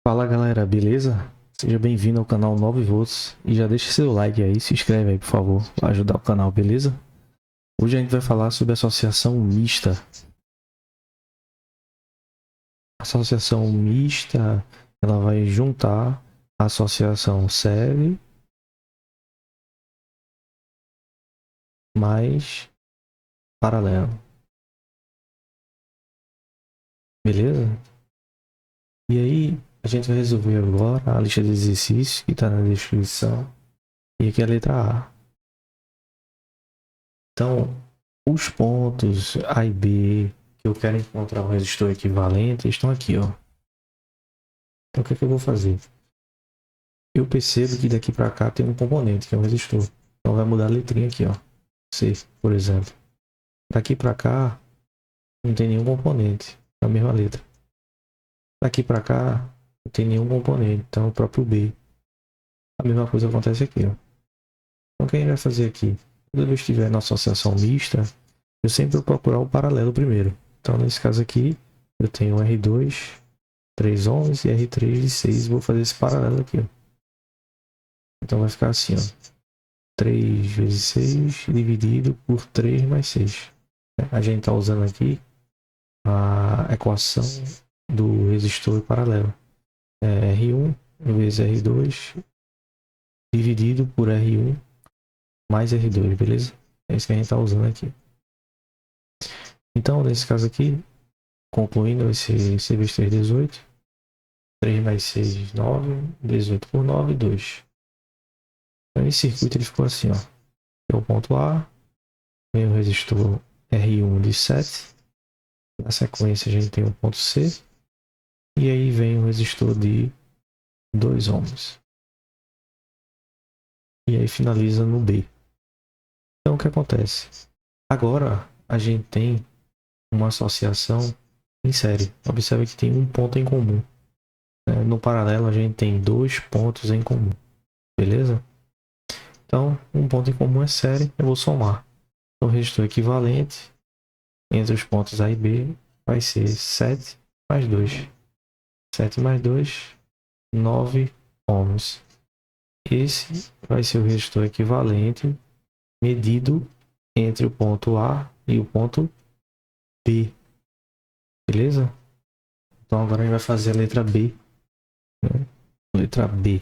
Fala galera, beleza? Seja bem-vindo ao canal 9 Volts e já deixa seu like aí, se inscreve aí por favor, para ajudar o canal, beleza? Hoje a gente vai falar sobre associação mista. Associação mista, ela vai juntar a associação série mais paralelo, beleza? E aí a gente vai resolver agora a lista de exercícios que está na descrição e aqui é a letra A. Então, os pontos A e B que eu quero encontrar um resistor equivalente estão aqui, ó. Então, o que é que eu vou fazer? Eu percebo que daqui para cá tem um componente, que é um resistor. Então, vai mudar a letrinha aqui, ó. C, por exemplo. Daqui para cá, não tem nenhum componente. É a mesma letra. Daqui para cá, não tem nenhum componente. Então, o próprio B. A mesma coisa acontece aqui, ó. Então, o que a gente vai fazer aqui? Quando eu estiver na associação mista, eu sempre vou procurar o paralelo primeiro. Então, nesse caso aqui, eu tenho R2, 3 ohms e R3 de 6. Vou fazer esse paralelo aqui, ó. Então, vai ficar assim, ó. 3 vezes 6 dividido por 3 mais 6. A gente está usando aqui a equação do resistor paralelo. É R1 vezes R2 dividido por R1 mais R2, beleza? É isso que a gente está usando aqui. Então, nesse caso aqui, concluindo, vai ser C vezes 3, 18. 3 mais 6, 9. 18 por 9, 2. Então, esse circuito ele ficou assim, ó. É o ponto A, vem o resistor R1 de 7. Na sequência, a gente tem o ponto C. E aí vem o resistor de 2 ohms. E aí finaliza no B. Então, o que acontece? Agora, a gente tem uma associação em série. Observe que tem um ponto em comum. No paralelo, a gente tem dois pontos em comum. Beleza? Então, um ponto em comum é série. Eu vou somar. O resistor equivalente entre os pontos A e B vai ser 7 mais 2. 7 mais 2, 9 ohms. Esse vai ser o resistor equivalente medido entre o ponto A e o ponto B. Beleza? Então agora a gente vai fazer a letra B. Né? Letra B.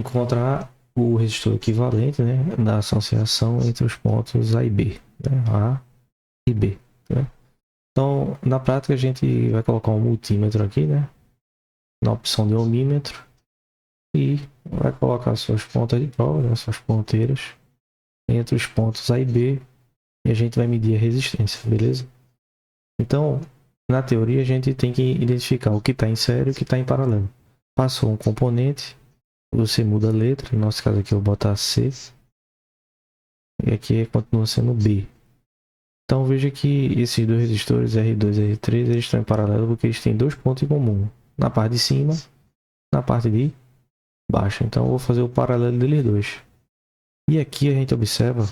Encontrar o resistor equivalente, né, da associação entre os pontos A e B. Né? A e B. Né? Então, na prática, a gente vai colocar um multímetro aqui, né? Na opção de ohmímetro. E vai colocar suas pontas de prova, né, suas ponteiras, entre os pontos A e B. E a gente vai medir a resistência, beleza? Então, na teoria, a gente tem que identificar o que está em série e o que está em paralelo. Passou um componente, você muda a letra. No nosso caso aqui eu vou botar C. E aqui continua sendo B. Então veja que esses dois resistores R2 e R3 eles estão em paralelo porque eles têm dois pontos em comum. Na parte de cima, na parte de baixo. Então eu vou fazer o paralelo deles dois. E aqui a gente observa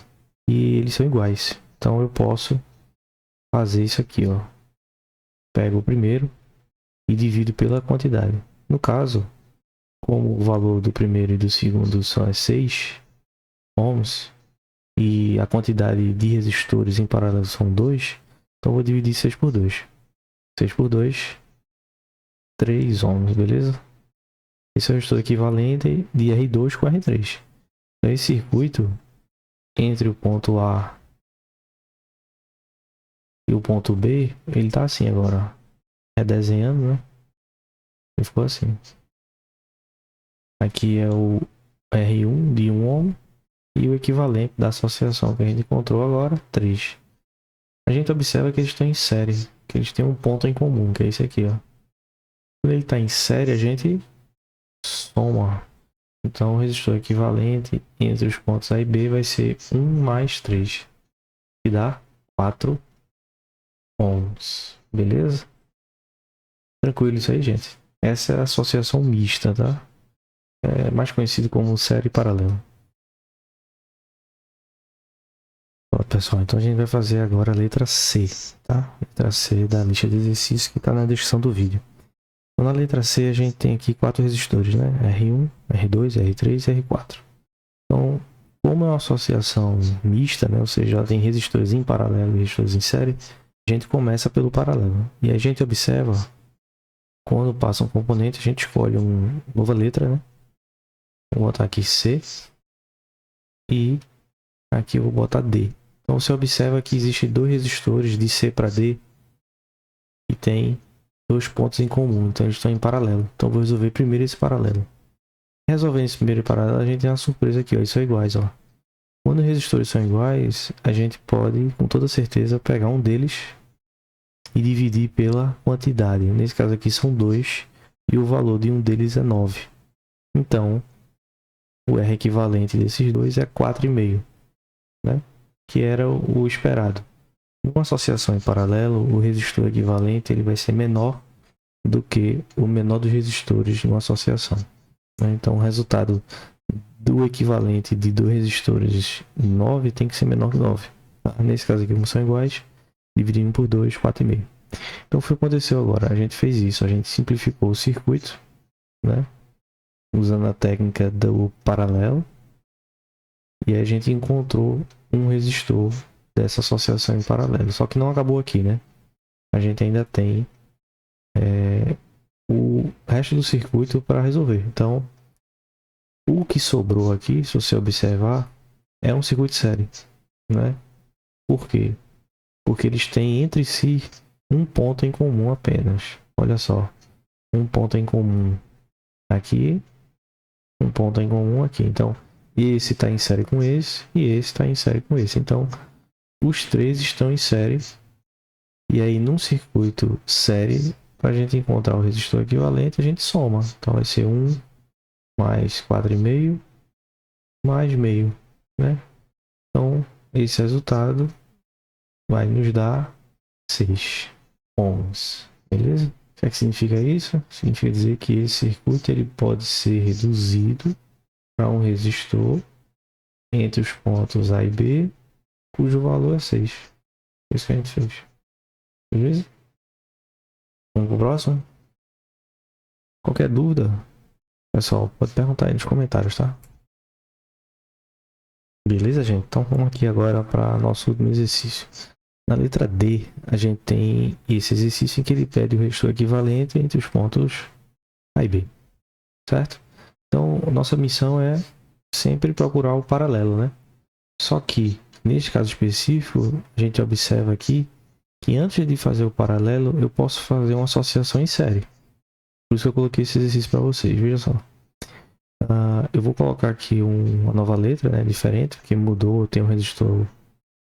que eles são iguais. Então eu posso fazer isso aqui, ó. Pego o primeiro e divido pela quantidade. No caso, como o valor do primeiro e do segundo são 6 ohms e a quantidade de resistores em paralelo são 2, então eu vou dividir 6 por 2. 6 por 2, 3 ohms, beleza? Esse é o resistor equivalente de R2 com R3. Então esse circuito entre o ponto A e o ponto B, ele tá assim agora. Redesenhando, né? Ele ficou assim. Aqui é o R1 de 1 ohm e o equivalente da associação que a gente encontrou agora, 3. A gente observa que eles estão em série, que eles têm um ponto em comum, que é esse aqui, ó. Quando ele está em série, a gente soma. Então, o resistor equivalente entre os pontos A e B vai ser 1 mais 3, que dá 4 ohms. Beleza? Tranquilo isso aí, gente. Essa é a associação mista, tá? É mais conhecido como série paralela. Bom, pessoal, então a gente vai fazer agora a letra C, tá? Letra C da lista de exercícios que está na descrição do vídeo. Então, Então, na letra C, a gente tem aqui 4 resistores, né? R1, R2, R3 e R4. Então, como é uma associação mista, né? Ou seja, ela tem resistores em paralelo e resistores em série, a gente começa pelo paralelo. E a gente observa, quando passa um componente, a gente escolhe uma nova letra, né? Vou botar aqui C. E aqui eu vou botar D. Então, você observa que existem 2 resistores de C para D e tem 2 pontos em comum. Então, eles estão em paralelo. Então, eu vou resolver primeiro esse paralelo. Resolvendo esse primeiro paralelo, a gente tem uma surpresa aqui, ó. Eles são iguais, ó. Quando os resistores são iguais, a gente pode, com toda certeza, pegar um deles e dividir pela quantidade. Nesse caso aqui são 2 e o valor de um deles é 9. Então, o R equivalente desses dois é 4,5, né? Que era o esperado. Numa associação em paralelo, o resistor equivalente ele vai ser menor do que o menor dos resistores numa associação, né? Então, o resultado do equivalente de 2 resistores 9 tem que ser menor que 9. Tá? Nesse caso aqui, como são iguais, dividindo por 2, 4,5. Então, o que aconteceu agora? A gente fez isso, a gente simplificou o circuito, né? Usando a técnica do paralelo. E aí a gente encontrou um resistor dessa associação em paralelo. Só que não acabou aqui, né? A gente ainda tem o resto do circuito para resolver. Então, o que sobrou aqui, se você observar, é um circuito série, né? Por quê? Porque eles têm entre si um ponto em comum apenas. Olha só, um ponto em comum aqui, um ponto em comum aqui. Então, esse está em série com esse e esse está em série com esse. Então, os 3 estão em série. E aí, num circuito série, para a gente encontrar o resistor equivalente, a gente soma. Então, vai ser 1 mais 4,5 mais meio, né? Então, esse resultado vai nos dar 6 ohms, beleza? O que é que significa isso? Significa dizer que esse circuito ele pode ser reduzido para um resistor entre os pontos A e B, cujo valor é 6. Isso que a gente fez. Beleza? Vamos pro próximo? Qualquer dúvida, pessoal, pode perguntar aí nos comentários, tá? Beleza, gente? Então vamos aqui agora para nosso último exercício. Na letra D, a gente tem esse exercício em que ele pede o resistor equivalente entre os pontos A e B, certo? Então, nossa missão é sempre procurar o paralelo, né? Só que, neste caso específico, a gente observa aqui que antes de fazer o paralelo, eu posso fazer uma associação em série. Por isso que eu coloquei esse exercício para vocês, veja só. Eu vou colocar aqui uma nova letra, né, diferente, porque mudou, tem um resistor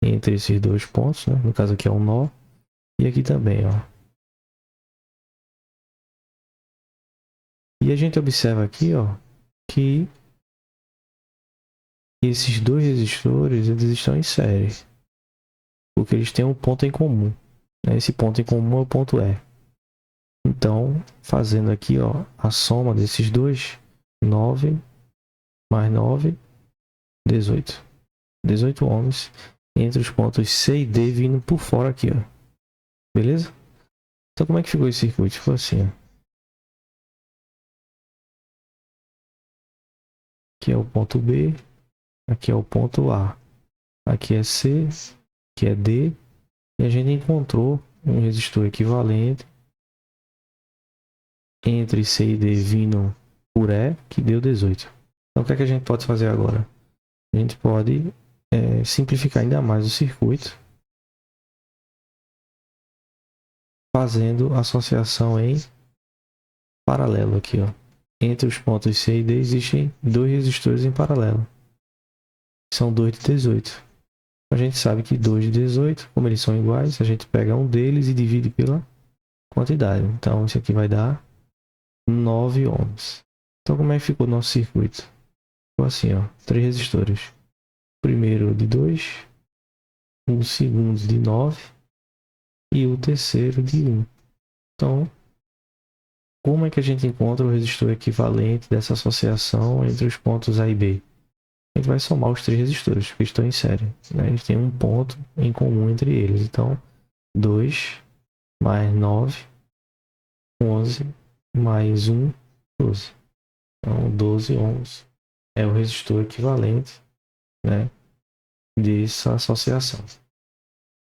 entre esses 2 pontos, né? No caso aqui é um nó, e aqui também, ó. E a gente observa aqui, ó, que esses 2 resistores, eles estão em série, porque eles têm um ponto em comum, né? Esse ponto em comum é o ponto E. Então, fazendo aqui, ó, a soma desses dois, 9 mais 9, 18. 18 ohms entre os pontos C e D vindo por fora aqui, ó. Beleza? Então, como é que ficou esse circuito? Ficou assim, ó. Aqui é o ponto B, aqui é o ponto A. Aqui é C, aqui é D. E a gente encontrou um resistor equivalente entre C e D vindo por E, que deu 18. Então, o que é que a gente pode fazer agora? A gente pode simplificar ainda mais o circuito, fazendo associação em paralelo aqui, ó. Entre os pontos C e D existem 2 resistores em paralelo. São 2 de 18. A gente sabe que 2 de 18, como eles são iguais, a gente pega um deles e divide pela quantidade. Então, isso aqui vai dar 9 ohms. Então, como é que ficou o nosso circuito? Ficou assim, ó, 3 resistores. O primeiro de 2, o segundo de 9 e o terceiro de 1. Então, como é que a gente encontra o resistor equivalente dessa associação entre os pontos A e B? A gente vai somar os 3 resistores que estão em série, né? Eles têm um ponto em comum entre eles. Então, 2 mais 9, 11 mais 1, 12. Então, 12 ohms é o resistor equivalente, né, dessa associação.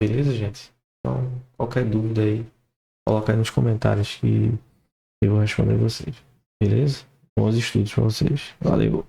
Beleza, gente? Então, qualquer dúvida aí, coloca aí nos comentários que eu vou responder vocês. Beleza? Bons estudos para vocês. Valeu!